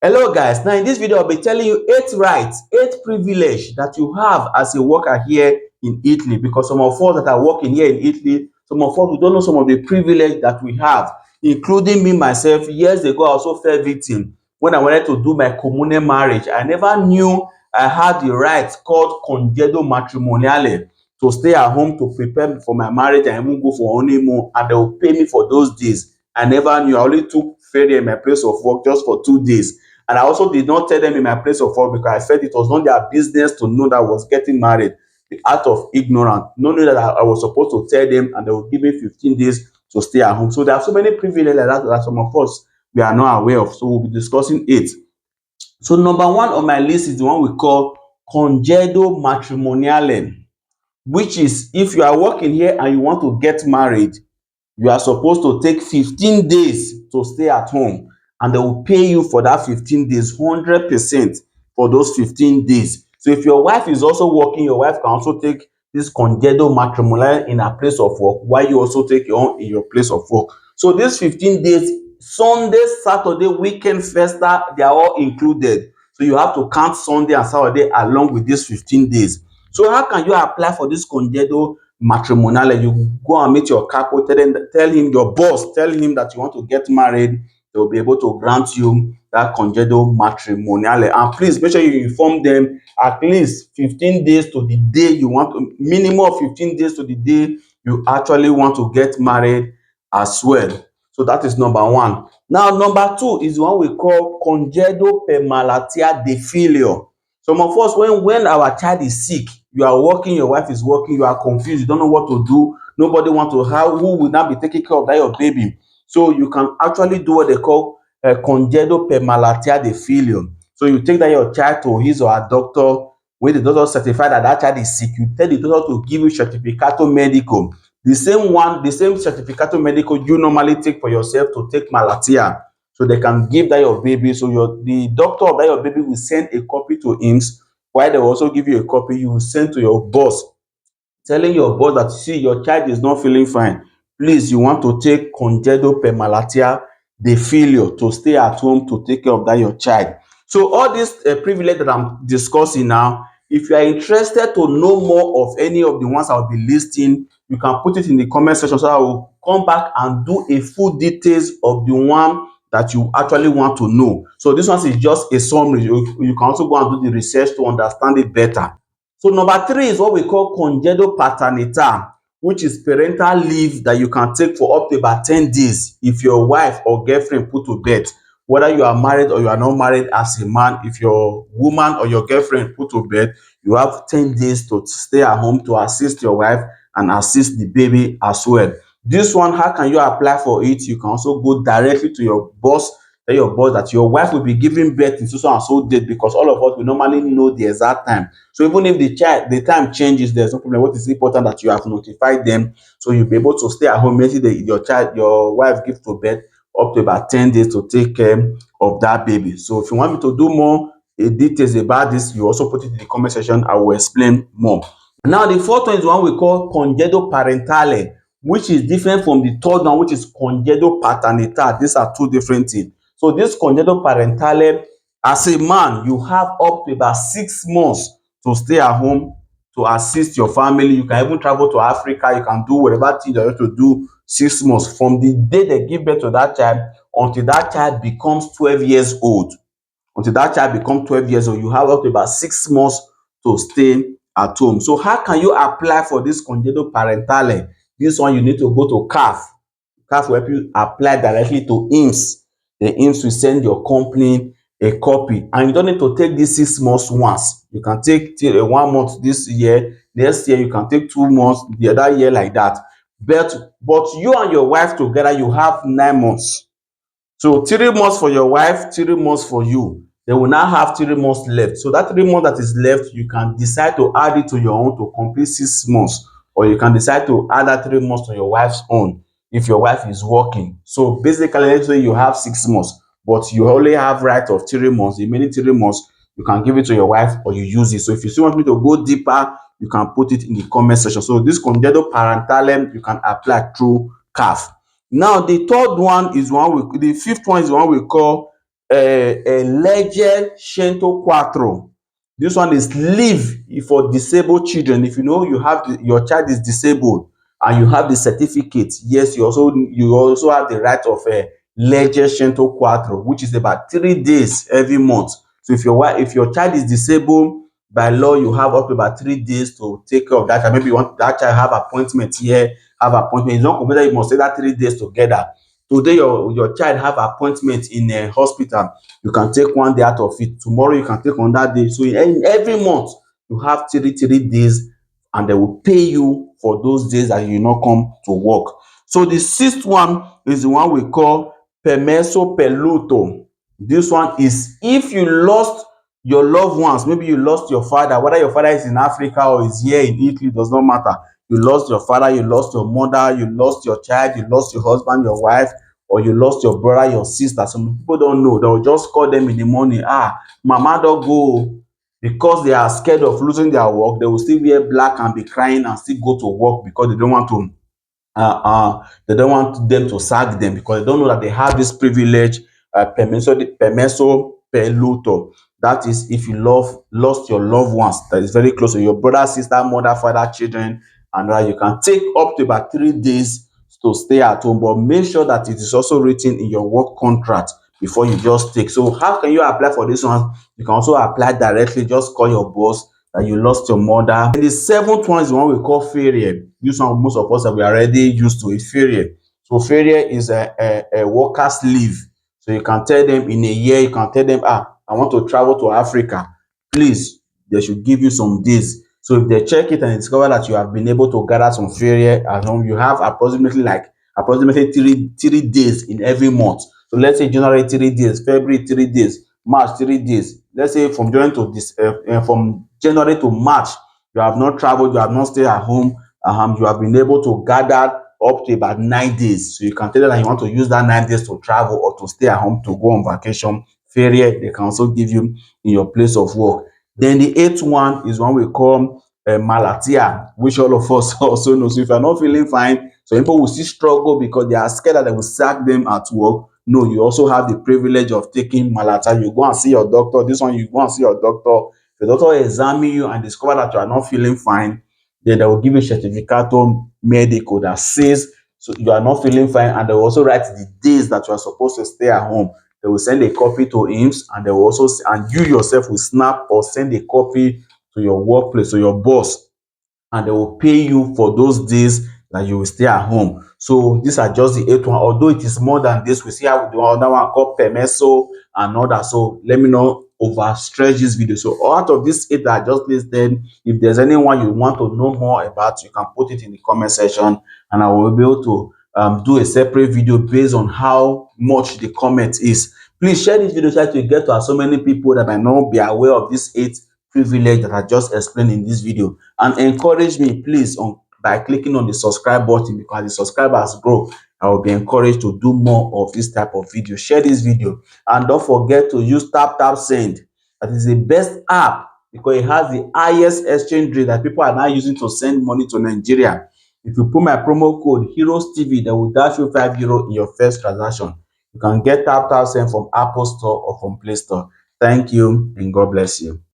Hello guys, now in this video I'll be telling you 8 rights, 8 privilege that you have as a worker here in Italy, because some of us that are working here in Italy, some of us we don't know some of the privilege that we have, including me myself. Years ago I also fell victim when I wanted to do my communal marriage. I never knew I had the right called congedo matrimoniale to stay at home to prepare for my marriage and even go for honeymoon, and they will pay me for those days. I never knew. I only took ferie in my place of work just for 2 days. And I also did not tell them in my place of work because I felt it was not their business to know that I was getting married. The act of ignorance, not knowing that I was supposed to tell them, and they will give me 15 days to stay at home. So there are so many privileges like that some of us we are not aware of. So we'll be discussing it. So number one on my list is the one we call congedo matrimoniale, which is if you are working here and you want to get married, you are supposed to take 15 days to stay at home, and they will pay you for that 15 days 100% for those 15 days. So if your wife is also working, your wife can also take this congedo matrimonial in her place of work while you also take your own in your place of work. So these 15 days, Sunday, Saturday, weekend, festa, they are all included. So you have to count Sunday and Saturday along with these 15 days. So how can you apply for this congedo matrimonial? You go and meet your couple, tell him your boss, tell him that you want to get married. They will be able to grant you that congedo matrimonial. And please make sure you inform them at least 15 days to the day you want, minimum of 15 days to the day you actually want to get married as well. So that is number one. Now, number two is one we call congedo per malatia de filio. Some of us, when our child is sick, you are working, your wife is working, you are confused, you don't know what to do, nobody want to have, who will now be taking care of that your baby. So you can actually do what they call congedo per malatia de filio. So you take that your child to his or her doctor. When the doctor certify that that child is sick, you tell the doctor to give you certificato medico, the same one, the same certificato medico you normally take for yourself to take malatia, so they can give that your baby. So the doctor of that your baby will send a copy to him, while they will also give you a copy you will send to your boss, telling your boss that, see, your child is not feeling fine, please, you want to take congedo per malatia de filio to stay at home to take care of that your child. So all this privilege that I'm discussing now, if you are interested to know more of any of the ones I'll be listing, you can put it in the comment section, so I will come back and do a full details of the one that you actually want to know. So this one is just a summary. You can also go and do the research to understand it better. So number three is what we call congedo paternità, which is parental leave that you can take for up to about 10 days if your wife or girlfriend put to bed. Whether you are married or you are not married as a man, if your woman or your girlfriend put to bed, you have 10 days to stay at home to assist your wife and assist the baby as well. This one, how can you apply for it? You can also go directly to your boss, tell your boss that your wife will be giving birth in so and so date, because all of us will normally know the exact time. So even if the time changes, there's no problem. What is important that you have notified them, so you'll be able to stay at home until your wife gives to birth, up to about 10 days to take care of that baby. So if you want me to do more details about this, you also put it in the comment section. I will explain more. Now the fourth one is one we call congedo parentale, which is different from the third one, which is congedo paternità. These are two different things. So this congedo parentale, as a man, you have up to about 6 months to stay at home to assist your family. You can even travel to Africa. You can do whatever thing you have to do 6 months from the day they give birth to that child until that child becomes 12 years old. Until that child becomes 12 years old, you have up to about 6 months to stay at home. So how can you apply for this congedo parentale? This one, you need to go to CAF. CAF will help you apply directly to IMSS. The IMSS will send your company a copy, and you don't need to take this 6 months once. You can take till 1 month this year, next year you can take 2 months, the other year like that. But you and your wife together, you have 9 months. So 3 months for your wife, 3 months for you. They will now have 3 months left. So that 3 months that is left, you can decide to add it to your own to complete 6 months, or you can decide to add that 3 months to your wife's own if your wife is working. So basically, let's say you have 6 months, but you only have right of 3 months. The remaining 3 months, you can give it to your wife or you use it. So if you still want me to go deeper, you can put it in the comment section. So this congedo parentale, you can apply through CAF. Now the fifth one is one we call legge 104. This one is leave for disabled children. If you know you have your child is disabled and you have the certificate, yes, you also have the right of legge 104, which is about 3 days every month. So if your child is disabled, by law you have up to about 3 days to take care of that child. Maybe you want that child have appointment here, have appointment. It's not compulsory you must say that 3 days together. Today your child have appointment in a hospital, you can take one day out of it. Tomorrow you can take another day. So in every month you have three days, and they will pay you for those days that you not come to work. So the sixth one is the one we call permesso peluto. This one is if you lost your loved ones. Maybe you lost your father, whether your father is in Africa or is here in Italy, does not matter. You lost your father, you lost your mother, you lost your child, you lost your husband, your wife, or you lost your brother, your sister. Some people don't know. They'll just call them in the morning. Mama don't go. Because they are scared of losing their work, they will still wear black and be crying and still go to work because they don't want them to sack them, because they don't know that they have this privilege, permesso per luto. That is, if you lost your loved ones that is very close to your brother, sister, mother, father, children, and you can take up to about 3 days to stay at home, but make sure that it is also written in your work contract before you just take. So how can you apply for this one? You can also apply directly. Just call your boss that you lost your mother. And the seventh one is the one we call ferie. This one most of us have already used to it. Ferie. So ferie is a worker's leave. So you can tell them in a year, you can tell them, I want to travel to Africa. Please, they should give you some days. So if they check it and discover that you have been able to gather some ferie at home, you have approximately three days in every month. So let's say January 3 days, February 3 days, March 3 days. Let's say from January to March, you have not traveled, you have not stayed at home, you have been able to gather up to about 9 days. So you can tell them that you want to use that 9 days to travel or to stay at home to go on vacation. Ferie, they can also give you in your place of work. Then the eighth one is one we call malatia, which all of us also know. So if you're not feeling fine, some people will still struggle because they are scared that they will sack them at work. No, you also have the privilege of taking malatia. You go and see your doctor. This one, you go and see your doctor. If the doctor examine you and discover that you are not feeling fine, then they will give you a certificato medico that says so you are not feeling fine, and they will also write the days that you are supposed to stay at home. They will send a copy to IMSS, and they will also, and you yourself will snap or send a copy to your workplace, to your boss, and they will pay you for those days that you will stay at home. So these are just the eight one. Although it is more than this, we see how the other one called permesso and other. So let me not overstretch this video. So out of these eight that I just listed, if there's anyone you want to know more about, you can put it in the comment section, and I will be able to do a separate video based on how much the comment is. Please share this video so that you get to so many people that might not be aware of this eight privilege that I just explained in this video. And encourage me please by clicking on the subscribe button, because the subscribers grow, I will be encouraged to do more of this type of video. Share this video, and don't forget to use tap send. That is the best app because it has the highest exchange rate that people are now using to send money to Nigeria. If you put my promo code heroes tv, they will dash you €5 in your first transaction. You can get tap send from Apple Store or from Play Store. Thank you, and God bless you.